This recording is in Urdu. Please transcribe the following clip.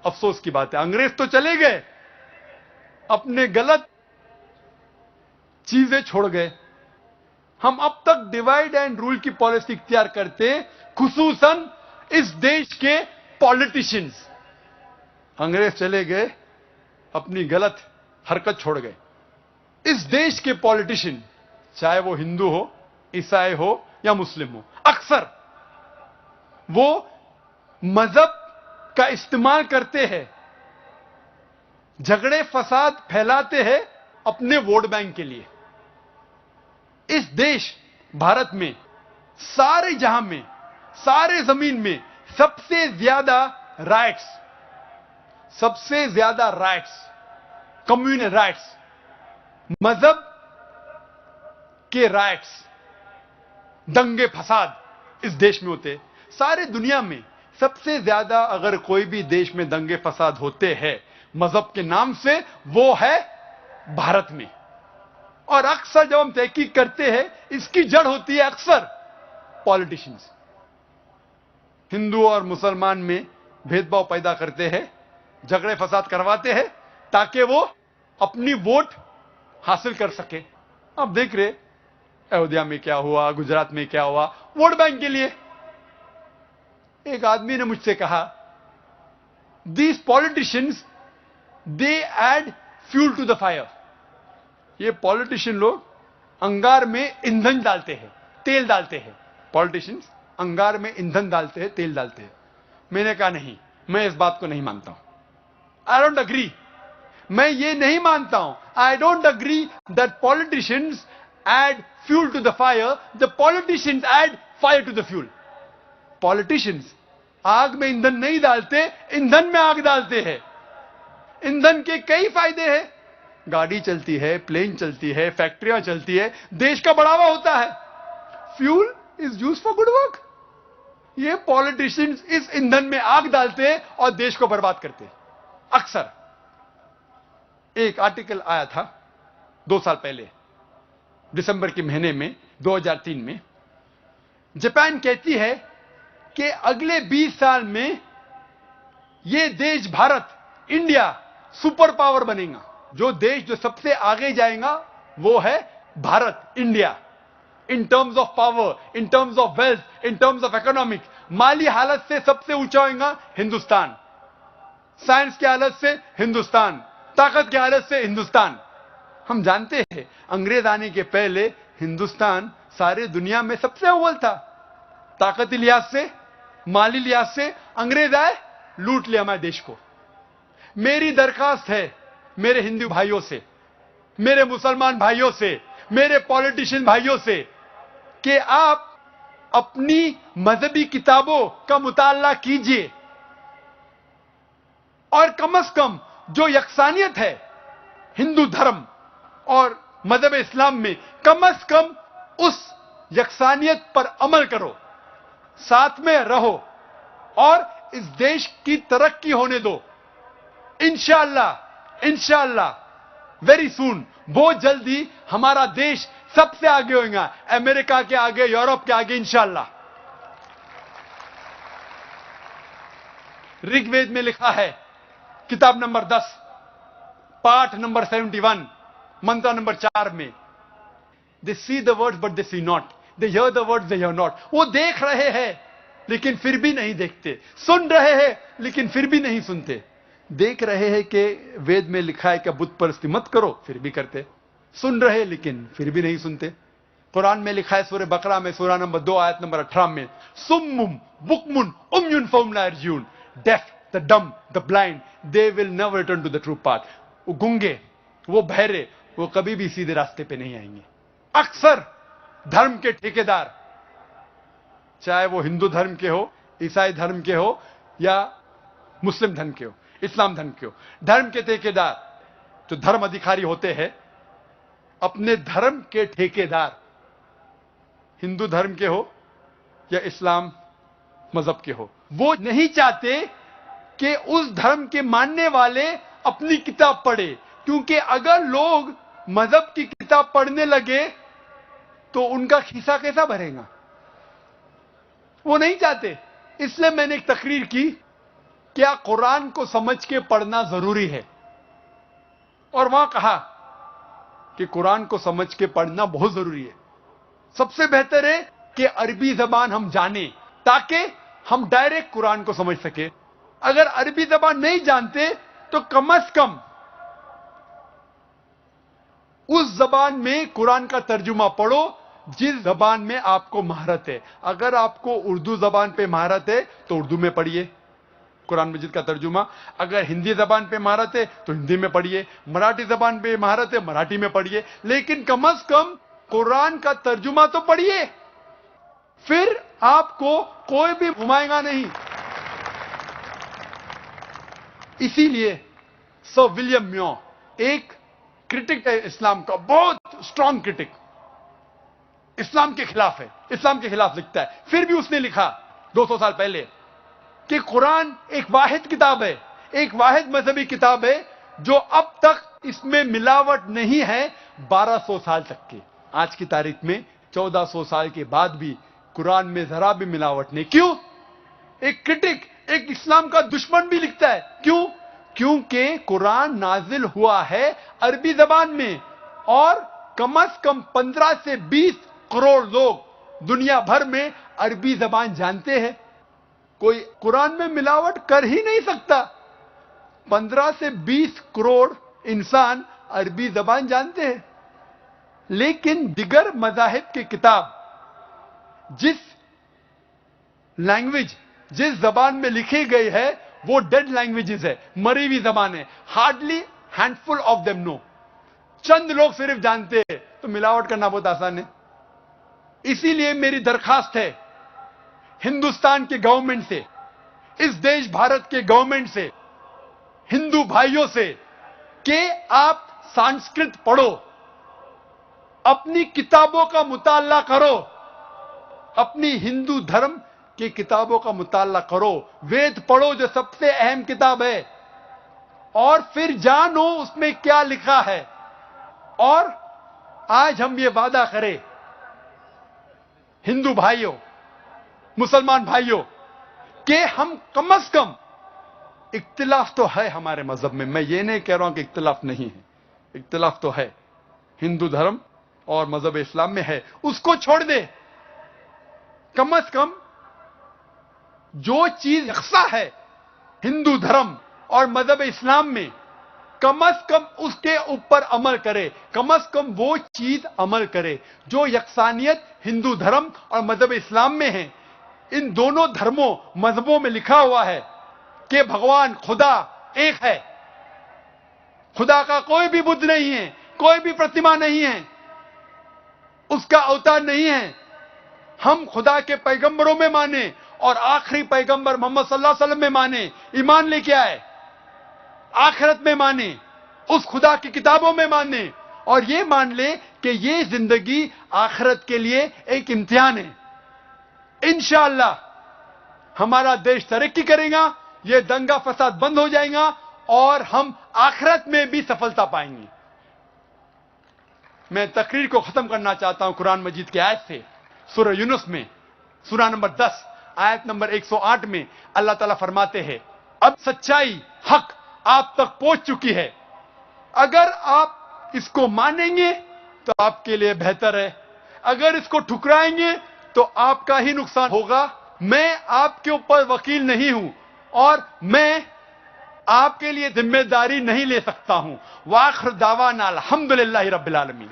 افسوس کی بات ہے. انگریز تو چلے گئے, اپنے غلط چیزیں چھوڑ گئے. ہم اب تک ڈیوائڈ اینڈ رول کی پالیسی اختیار کرتے ہیں, خصوصاً اس دیش کے پالیٹیشنز. انگریز چلے گئے, اپنی غلط حرکت چھوڑ گئے. اس دیش کے پالیٹیشن, چاہے وہ ہندو ہو, عیسائی ہو یا مسلم ہو, اکثر وہ مذہب کا استعمال کرتے ہیں, جھگڑے فساد پھیلاتے ہیں اپنے ووٹ بینک کے لیے. اس دیش بھارت میں, سارے جہاں میں, سارے زمین میں سب سے زیادہ رائٹس, کمیونل رائٹس, مذہب کے رائٹس, دنگے فساد اس دیش میں ہوتے. سارے دنیا میں سب سے زیادہ اگر کوئی بھی دیش میں دنگے فساد ہوتے ہیں مذہب کے نام سے, وہ ہے بھارت میں. اور اکثر جب ہم تحقیق کرتے ہیں, اس کی جڑ ہوتی ہے اکثر پالیٹیشنز. ہندو اور مسلمان میں بھید بھاؤ پیدا کرتے ہیں, جھگڑے فساد کرواتے ہیں تاکہ وہ اپنی ووٹ حاصل کر سکے. اب دیکھ رہے ایودھیا میں کیا ہوا, گجرات میں کیا ہوا, ووٹ بینک کے لیے. ایک آدمی نے مجھ سے کہا, these politicians they add fuel to the fire. یہ پالیٹیشین لوگ انگار میں ایندھن ڈالتے ہیں, تیل ڈالتے ہیں. پالیٹیشنز انگار میں ایندھن ڈالتے ہیں, تیل ڈالتے ہیں. میں نے کہا نہیں, میں اس بات کو نہیں مانتا ہوں. I don't agree. میں یہ نہیں مانتا ہوں. I don't agree that politicians add fuel to the fire. The politicians add fire to the fuel. Politicians آگ میں ایندھن نہیں ڈالتے, ایندھن میں آگ ڈالتے ہیں. ایندھن کے کئی فائدے ہیں, گاڑی چلتی ہے, پلین چلتی ہے, فیکٹریاں چلتی ہے, دیش کا بڑھاوا ہوتا ہے. Fuel is use for good work. یہ پالیٹیشنز اس ایندھن میں آگ ڈالتے ہیں اور دیش کو برباد کرتے ہیں. اکثر ایک آرٹیکل آیا تھا 2 سال پہلے, دسمبر کے مہینے میں 2003 میں. جاپان کہتی ہے کہ اگلے 20 سال میں یہ دیش بھارت, انڈیا سپر پاور بنے گا. جو دیش جو سب سے آگے جائے گا وہ ہے Bharat, India. In terms of power, in terms of wealth, in terms of economic. مالی حالت سے سب سے اونچا ہوئے گا ہندوستان, سائنس کی حالت سے ہندوستان, طاقت کی حالت سے ہندوستان. ہم جانتے ہیں انگریز آنے کے پہلے ہندوستان سارے دنیا میں سب سے اول تھا. طاقتی لحاظ سے, مالی لحاظ سے انگریز آئے, لوٹ لیا ہمارے دیش کو. میری درخواست ہے میرے ہندو بھائیوں سے, میرے مسلمان بھائیوں سے, میرے پالیٹیشین بھائیوں سے, کہ آپ اپنی مذہبی کتابوں کا مطالعہ کیجئے اور کم از کم جو یکسانیت ہے ہندو دھرم اور مذہب اسلام میں, کم از کم اس یکسانیت پر عمل کرو, ساتھ میں رہو اور اس دیش کی ترقی ہونے دو. انشاءاللہ ویری سون, بہت جلدی ہمارا دیش سب سے آگے ہوئے گا, امریکہ کے آگے, یورپ کے آگے, انشاءاللہ. رگ وید میں لکھا ہے, کتاب نمبر 10, پارٹ نمبر 71, منتر نمبر 4 میں, they see the words but they see not, they hear the words they hear not. وہ دیکھ رہے ہیں لیکن پھر بھی نہیں دیکھتے, سن رہے ہیں لیکن پھر بھی نہیں سنتے. دیکھ رہے ہیں کہ وید میں لکھا ہے کہ بت پرستی مت کرو, پھر بھی کرتے. سن رہے لیکن پھر بھی نہیں سنتے. قرآن میں لکھا ہے سورہ بقرہ میں, سورہ نمبر 2 آیت نمبر 18 میں, سمم بکمن امیون فہم لا یرجعون. deaf, the dumb, the blind, they will never return to the true path. وہ گنگے, وہ بہرے, وہ کبھی بھی سیدھے راستے پہ نہیں آئیں گے. اکثر دھرم کے ٹھیکیدار, چاہے وہ ہندو دھرم کے ہو, عیسائی دھرم کے ہو یا مسلم دھرم کے ہو, اسلام دھرم کے ہو, دھرم کے ٹھیکیدار جو دھرم ادھیکاری ہوتے ہیں, اپنے دھرم کے ٹھیکیدار ہندو دھرم کے ہو یا اسلام مذہب کے ہو, وہ نہیں چاہتے کہ اس دھرم کے ماننے والے اپنی کتاب پڑھے, کیونکہ اگر لوگ مذہب کی کتاب پڑھنے لگے تو ان کا کھیسا کیسا بھرے گا. وہ نہیں چاہتے. اس لیے میں نے ایک تقریر کی کیا قرآن کو سمجھ کے پڑھنا ضروری ہے؟ اور وہاں کہا کہ قرآن کو سمجھ کے پڑھنا بہت ضروری ہے. سب سے بہتر ہے کہ عربی زبان ہم جانیں تاکہ ہم ڈائریکٹ قرآن کو سمجھ سکیں. اگر عربی زبان نہیں جانتے تو کم از کم اس زبان میں قرآن کا ترجمہ پڑھو جس زبان میں آپ کو مہارت ہے. اگر آپ کو اردو زبان پہ مہارت ہے تو اردو میں پڑھیے قرآن مجید کا ترجمہ. اگر ہندی زبان پہ مہارت ہے تو ہندی میں پڑھیے. مراٹھی زبان پہ مہارت ہے مراٹھی میں پڑھیے. لیکن کم از کم قرآن کا ترجمہ تو پڑھیے, پھر آپ کو کوئی بھی گھمائے گا نہیں. اسی لیے سر ولیم میو ایک کرٹک ہے اسلام کا, بہت اسٹرانگ کرٹک, اسلام کے خلاف ہے, اسلام کے خلاف لکھتا ہے. پھر بھی اس نے لکھا 200 سال پہلے کہ قرآن ایک واحد کتاب ہے, ایک واحد مذہبی کتاب ہے جو اب تک اس میں ملاوٹ نہیں ہے 1200 سال تک کے. آج کی تاریخ میں 1400 سال کے بعد بھی قرآن میں ذرا بھی ملاوٹ نہیں. کیوں؟ ایک کرٹک, ایک اسلام کا دشمن بھی لکھتا ہے. کیوں؟ کیونکہ قرآن نازل ہوا ہے عربی زبان میں, اور کم از کم 15 سے 20 کروڑ لوگ دنیا بھر میں عربی زبان جانتے ہیں. کوئی قرآن میں ملاوٹ کر ہی نہیں سکتا. 15 سے 20 کروڑ انسان عربی زبان جانتے ہیں. لیکن دیگر مذاہب کی کتاب جس لینگویج, جس زبان میں لکھی گئی ہے وہ ڈیڈ لینگویجز ہے, مری ہوئی زبان ہے. Hardly handful of them know, چند لوگ صرف جانتے ہیں. تو ملاوٹ کرنا بہت آسان ہے. اسی لیے میری درخواست ہے ہندوستان کے گورنمنٹ سے, اس دیش بھارت کے گورنمنٹ سے, ہندو بھائیوں سے, کہ آپ سنسکرت پڑھو, اپنی کتابوں کا مطالعہ کرو, اپنی ہندو دھرم کی کتابوں کا مطالعہ کرو. وید پڑھو جو سب سے اہم کتاب ہے, اور پھر جانو اس میں کیا لکھا ہے. اور آج ہم یہ وعدہ کریں ہندو بھائیوں, مسلمان بھائیوں, کہ ہم کم از کم, اختلاف تو ہے ہمارے مذہب میں, یہ نہیں کہہ رہا ہوں کہ اختلاف نہیں ہے, اختلاف تو ہے, ہندو دھرم اور مذہب اسلام میں ہے, اس کو چھوڑ دے. کم از کم جو چیز یکساں ہے ہندو دھرم اور مذہب اسلام میں, کم از کم اس کے اوپر عمل کرے. کم از کم وہ چیز عمل کرے جو یکسانیت ہندو دھرم اور مذہب اسلام میں ہے. ان دونوں دھرموں مذہبوں میں لکھا ہوا ہے کہ بھگوان خدا ایک ہے, خدا کا کوئی بھی بدھ نہیں ہے, کوئی بھی پرتما نہیں ہے, اس کا اوتار نہیں ہے. ہم خدا کے پیغمبروں میں مانے اور آخری پیغمبر محمد صلی اللہ علیہ وسلم میں مانے, ایمان لے کے آئے, آخرت میں مانے, اس خدا کی کتابوں میں مانے, اور یہ مان لے کہ یہ زندگی آخرت کے لیے ایک امتحان ہے. انشاءاللہ ہمارا دیش ترقی کرے گا, یہ دنگا فساد بند ہو جائے گا, اور ہم آخرت میں بھی سفلتا پائیں گے. میں تقریر کو ختم کرنا چاہتا ہوں قرآن مجید کی آیت سے. سورہ یونس میں سورہ نمبر 10 آیت نمبر 108 میں اللہ تعالیٰ فرماتے ہیں, اب سچائی حق آپ تک پہنچ چکی ہے, اگر آپ اس کو مانیں گے تو آپ کے لیے بہتر ہے, اگر اس کو ٹھکرائیں گے تو آپ کا ہی نقصان ہوگا. میں آپ کے اوپر وکیل نہیں ہوں, اور میں آپ کے لیے ذمہ داری نہیں لے سکتا ہوں. وآخر دعوانا الحمدللہ رب العالمین.